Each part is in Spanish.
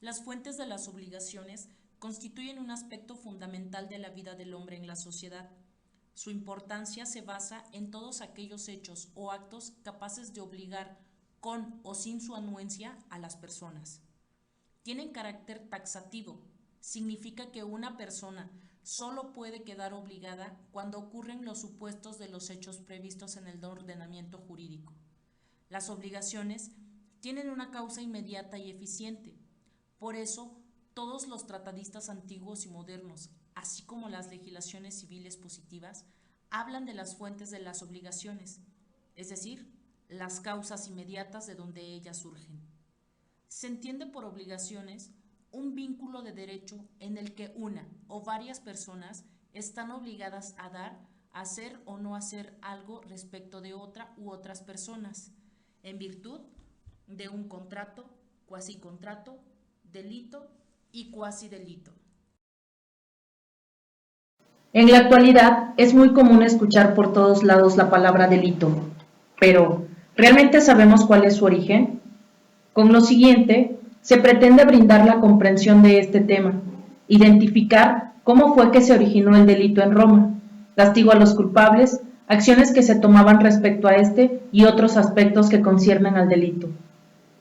Las fuentes de las obligaciones constituyen un aspecto fundamental de la vida del hombre en la sociedad. Su importancia se basa en todos aquellos hechos o actos capaces de obligar, con o sin su anuencia, a las personas. Tienen carácter taxativo. Significa que una persona solo puede quedar obligada cuando ocurren los supuestos de los hechos previstos en el ordenamiento jurídico. Las obligaciones tienen una causa inmediata y eficiente. Por eso, todos los tratadistas antiguos y modernos, así como las legislaciones civiles positivas, hablan de las fuentes de las obligaciones, es decir, las causas inmediatas de donde ellas surgen. Se entiende por obligaciones un vínculo de derecho en el que una o varias personas están obligadas a dar, hacer o no hacer algo respecto de otra u otras personas, en virtud de un contrato, cuasicontrato, delito y cuasidelito. En la actualidad es muy común escuchar por todos lados la palabra delito, pero ¿realmente sabemos cuál es su origen? Con lo siguiente, se pretende brindar la comprensión de este tema, identificar cómo fue que se originó el delito en Roma, castigo a los culpables, acciones que se tomaban respecto a este y otros aspectos que conciernen al delito.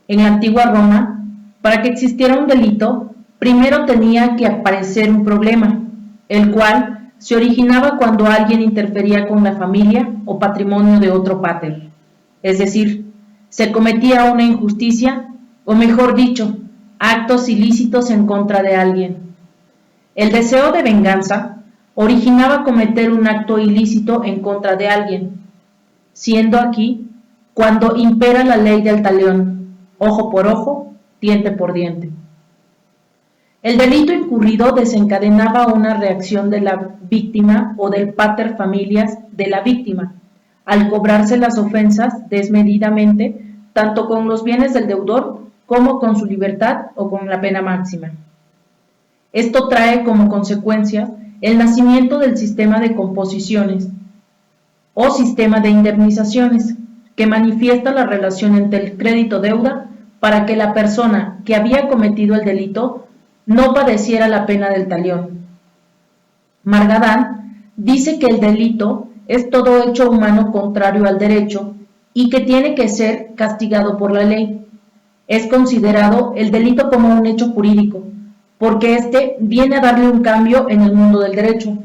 En la antigua Roma, para que existiera un delito, primero tenía que aparecer un problema, el cual se originaba cuando alguien interfería con la familia o patrimonio de otro pater, es decir, se cometía una injusticia, o mejor dicho, actos ilícitos en contra de alguien. El deseo de venganza originaba cometer un acto ilícito en contra de alguien, siendo aquí cuando impera la ley del talión, ojo por ojo, diente por diente. El delito incurrido desencadenaba una reacción de la víctima o del pater familias de la víctima, al cobrarse las ofensas desmedidamente, tanto con los bienes del deudor como con su libertad o con la pena máxima. Esto trae como consecuencia el nacimiento del sistema de composiciones o sistema de indemnizaciones, que manifiesta la relación entre el crédito-deuda para que la persona que había cometido el delito no padeciera la pena del talión. Margadán dice que el delito es todo hecho humano contrario al derecho y que tiene que ser castigado por la ley. Es considerado el delito como un hecho jurídico, porque éste viene a darle un cambio en el mundo del derecho.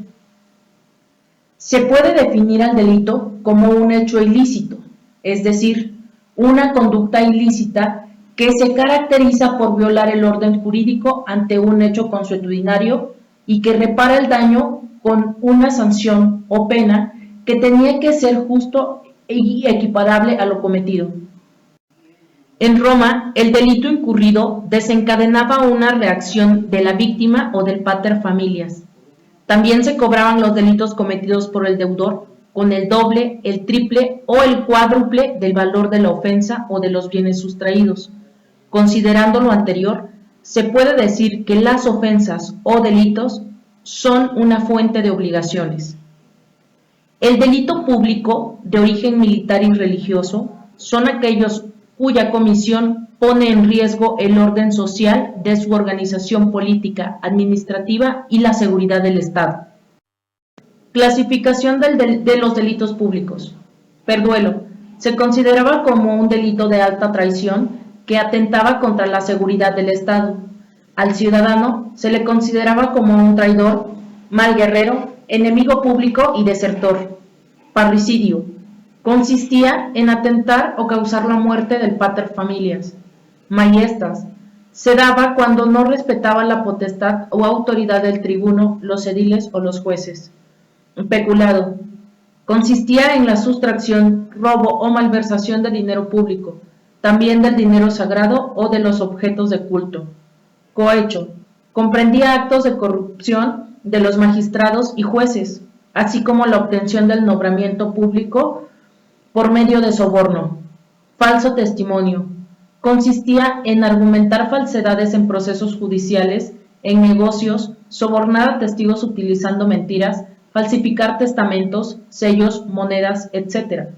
Se puede definir al delito como un hecho ilícito, es decir, una conducta ilícita que se caracteriza por violar el orden jurídico ante un hecho consuetudinario y que repara el daño con una sanción o pena que tenía que ser justo y equiparable a lo cometido. En Roma, el delito incurrido desencadenaba una reacción de la víctima o del pater familias. También se cobraban los delitos cometidos por el deudor con el doble, el triple o el cuádruple del valor de la ofensa o de los bienes sustraídos. Considerando lo anterior, se puede decir que las ofensas o delitos son una fuente de obligaciones. El delito público, de origen militar y religioso, son aquellos cuya comisión pone en riesgo el orden social de su organización política, administrativa y la seguridad del Estado. Clasificación de los delitos públicos. Perduelo. Se consideraba como un delito de alta traición que atentaba contra la seguridad del Estado. Al ciudadano se le consideraba como un traidor, mal guerrero, enemigo público y desertor. Parricidio. Consistía en atentar o causar la muerte del pater familias. Maiestas. Se daba cuando no respetaba la potestad o autoridad del tribuno, los ediles o los jueces. Peculado. Consistía en la sustracción, robo o malversación de dinero público, también del dinero sagrado o de los objetos de culto. Cohecho. Comprendía actos de corrupción de los magistrados y jueces, así como la obtención del nombramiento público por medio de soborno. Falso testimonio. Consistía en argumentar falsedades en procesos judiciales, en negocios, sobornar a testigos utilizando mentiras, falsificar testamentos, sellos, monedas, etc.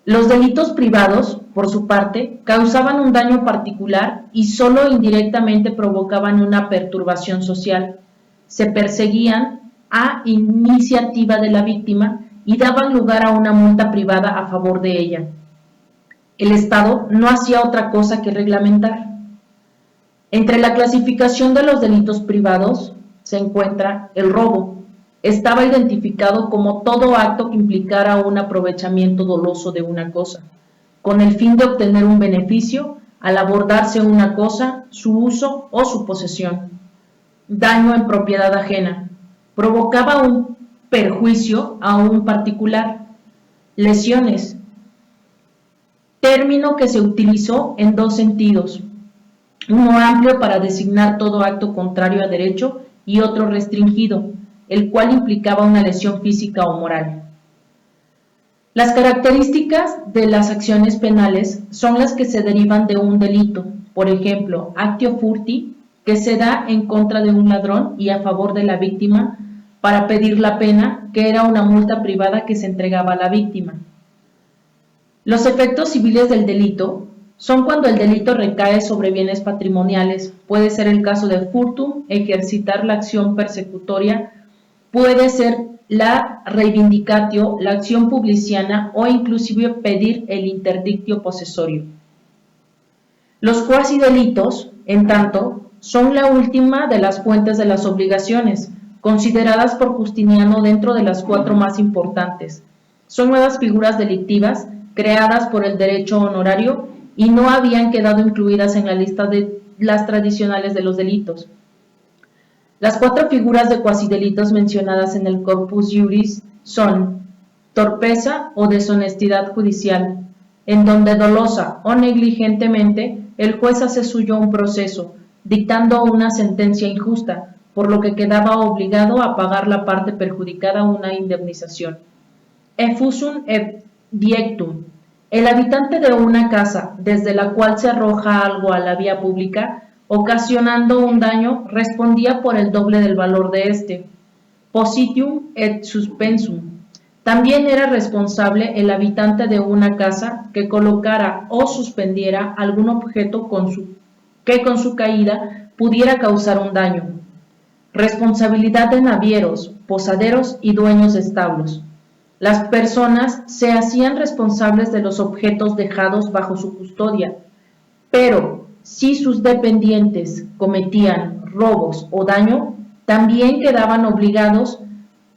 Los delitos privados, por su parte, causaban un daño particular y solo indirectamente provocaban una perturbación social. Se perseguían a iniciativa de la víctima y daban lugar a una multa privada a favor de ella. El Estado no hacía otra cosa que reglamentar. Entre la clasificación de los delitos privados se encuentra el robo. Estaba identificado como todo acto que implicara un aprovechamiento doloso de una cosa, con el fin de obtener un beneficio al abordarse una cosa, su uso o su posesión. Daño en propiedad ajena. Provocaba un perjuicio a un particular. Lesiones. Término que se utilizó en dos sentidos: uno amplio para designar todo acto contrario a derecho y otro restringido, el cual implicaba una lesión física o moral. Las características de las acciones penales son las que se derivan de un delito, por ejemplo, actio furti, que se da en contra de un ladrón y a favor de la víctima para pedir la pena, que era una multa privada que se entregaba a la víctima. Los efectos civiles del delito son cuando el delito recae sobre bienes patrimoniales. Puede ser el caso de furtum, ejercitar la acción persecutoria, puede ser la reivindicatio, la acción publiciana o inclusive pedir el interdictio posesorio. Los cuasidelitos, en tanto, son la última de las fuentes de las obligaciones, consideradas por Justiniano dentro de las 4 más importantes. Son nuevas figuras delictivas creadas por el derecho honorario y no habían quedado incluidas en la lista de las tradicionales de los delitos. Las 4 figuras de cuasidelitos mencionadas en el Corpus Juris son torpeza o deshonestidad judicial, en donde dolosa o negligentemente el juez hace suyo un proceso, dictando una sentencia injusta, por lo que quedaba obligado a pagar la parte perjudicada una indemnización. Effusum et diectum. El habitante de una casa desde la cual se arroja algo a la vía pública, ocasionando un daño, respondía por el doble del valor de este. Positium et suspensum. También era responsable el habitante de una casa que colocara o suspendiera algún objeto que con su caída pudiera causar un daño. Responsabilidad de navieros, posaderos y dueños de establos. Las personas se hacían responsables de los objetos dejados bajo su custodia, pero si sus dependientes cometían robos o daño, también quedaban obligados,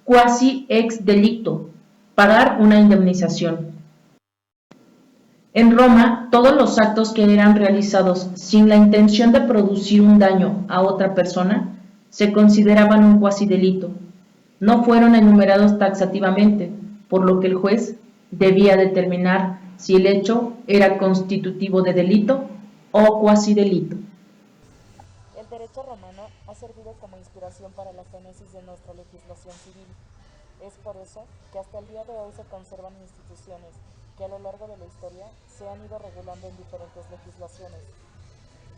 quasi ex delicto, pagar una indemnización. En Roma, todos los actos que eran realizados sin la intención de producir un daño a otra persona se consideraban un cuasidelito. No fueron enumerados taxativamente, por lo que el juez debía determinar si el hecho era constitutivo de delito o cuasidelito. El derecho romano ha servido como inspiración para la génesis de nuestra legislación civil. Es por eso que hasta el día de hoy se conservan instituciones que a lo largo de la historia se han ido regulando en diferentes legislaciones.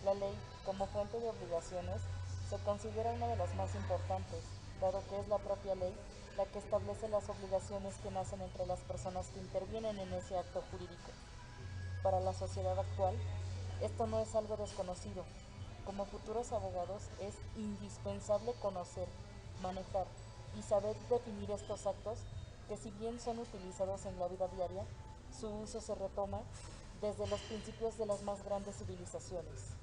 La ley, como fuente de obligaciones, se considera una de las más importantes, dado que es la propia ley la que establece las obligaciones que nacen entre las personas que intervienen en ese acto jurídico. Para la sociedad actual, esto no es algo desconocido. Como futuros abogados es indispensable conocer, manejar y saber definir estos actos que, si bien son utilizados en la vida diaria, su uso se retoma desde los principios de las más grandes civilizaciones.